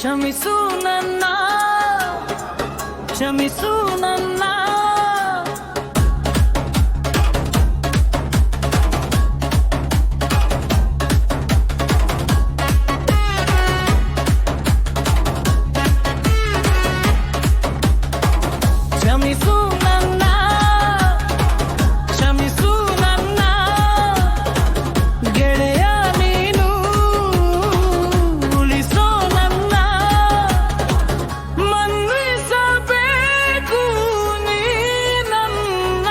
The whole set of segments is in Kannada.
ಕ್ಷಮಿಸು ನನ್ನ, ಕ್ಷಮಿಸು ನನ್ನ. ಕ್ಷಮಿಸು ನನ್ನ, ಕ್ಷಮಿಸು ನನ್ನ ಗೆಳೆಯ ನೀನು, ಉಳಿಸೋ ನನ್ನ, ಮನ್ನಿಸಬೇಕು ನೀ ನನ್ನ,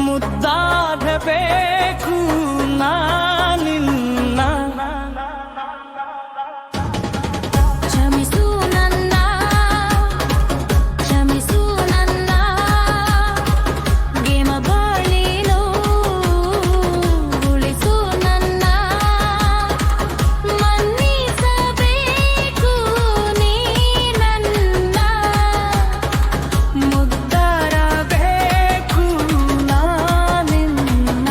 ಮುದ್ದಾಡಬೇಕು ನಾನಿನ್ನ. ಕ್ಷಮಿಸು ನನ್ನ, ಕ್ಷಮಿಸು ನನ್ನ ಗೆಮ ಬಾಳಿನು, ಉಳಿಸು ನನ್ನ, ಮನ್ನಿಸಬೇಕು ನೀ ನನ್ನ, ಮುದ್ದಾಡಬೇಕು ನಾನಿನ್ನ.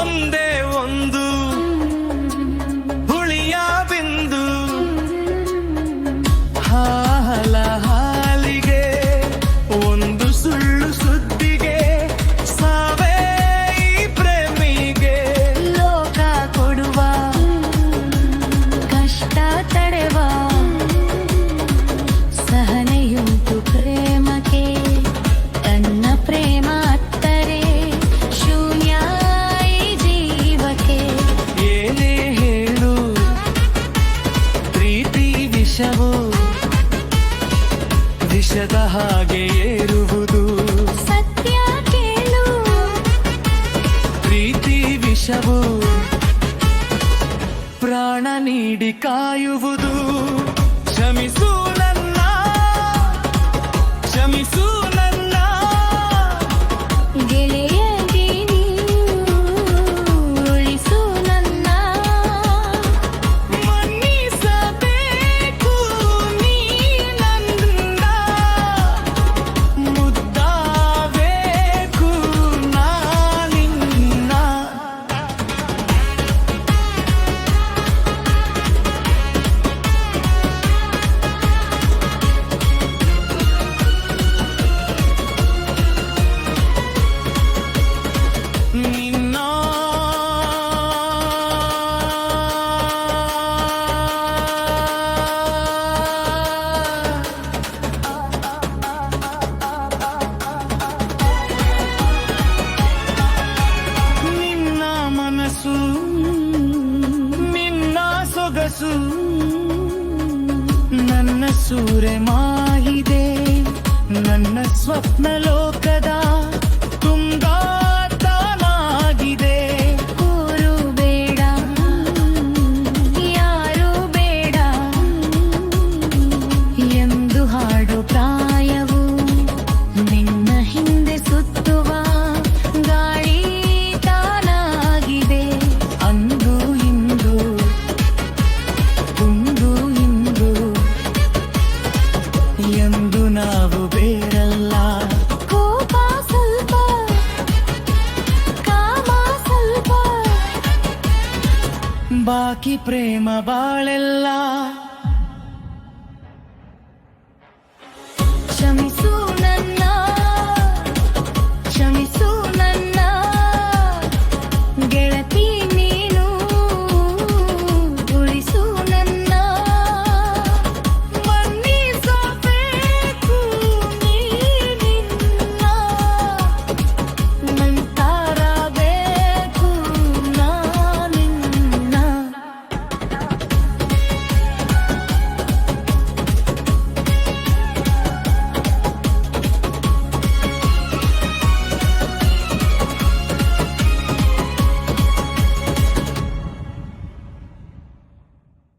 ಒಂದೇ ಒಂದು ಹುಳಿಯ ಬಿಂದು, ಹಾಲ ಹಾಲಿಗೆ ಒಂದು ಸುಳ್ಳು ಸುದ್ದಿಗೆ, ಸಾವೇ ಈ ಪ್ರೇಮಿಗೆ. ಲೋಕ ಕೊಡುವ ಕಷ್ಟ ತಡೆವ ಸಹನೆಯುಂಟು ಪ್ರೇಮಕ್ಕೆ, ತನ್ನ ಪ್ರೇಮ ಅತ್ತರೆ ಶೂನ್ಯ ಈ ಜೀವಕ್ಕೆ. ಏನೇ ಹೇಳು ಪ್ರೀತಿ ವಿಷವು, ವಿಷದ ಹಾಗೆ ಏರುವುದು. ಸತ್ಯ ಕೇಳು ಪ್ರೀತಿ ವಿಷವು, ಪ್ರಾಣ ನೀಡಿ ಕಾಯುವುದು. ಕ್ಷಮಿಸು ನನ್ನ, ಕ್ಷಮಿಸು ನನ್ನ ಗೆಳೆಯ ನೀನು, ಉಳಿಸು ನನ್ನ, ಮನ್ನಿಸಬೇಕು ನೀ ನನ್ನ, ಮುದ್ದಾಬೇಕು ನಾನಿನ್ನ. ನಿನ್ನ ನಿನ್ನ ಮನಸ್ಸು, ನಿನ್ನ ಸೊಗಸು ನನ್ನ ಸೂರೆ ಮಾಹಿದೆ, ನನ್ನ ಸ್ವಪ್ನ ಲೋಕದ ತುಂಗಾ ತಾನಾಗಿದೆ. ಊರು ಬೇಡ ಯಾರು ಬೇಡ ಎಂದು ಹಾಡು ಪ್ರಾಯವು, ನಿನ್ನ ಹಿಂದೆ ಸುತ್ತುವ ಗಾಳಿ ತಾನಾಗಿದೆ. ಅಂದು ಇಂದು ತುಂದು ಇಂದು ಎಂದು ನಾವು ಬೇರಲ್ಲ. ಕೋಪ ಸ್ವಲ್ಪ ಕಾಮ ಸ್ವಲ್ಪ, ಬಾಕಿ ಪ್ರೇಮ ಬಾಳೆಲ್ಲ. ಕ್ಷಮಿಸು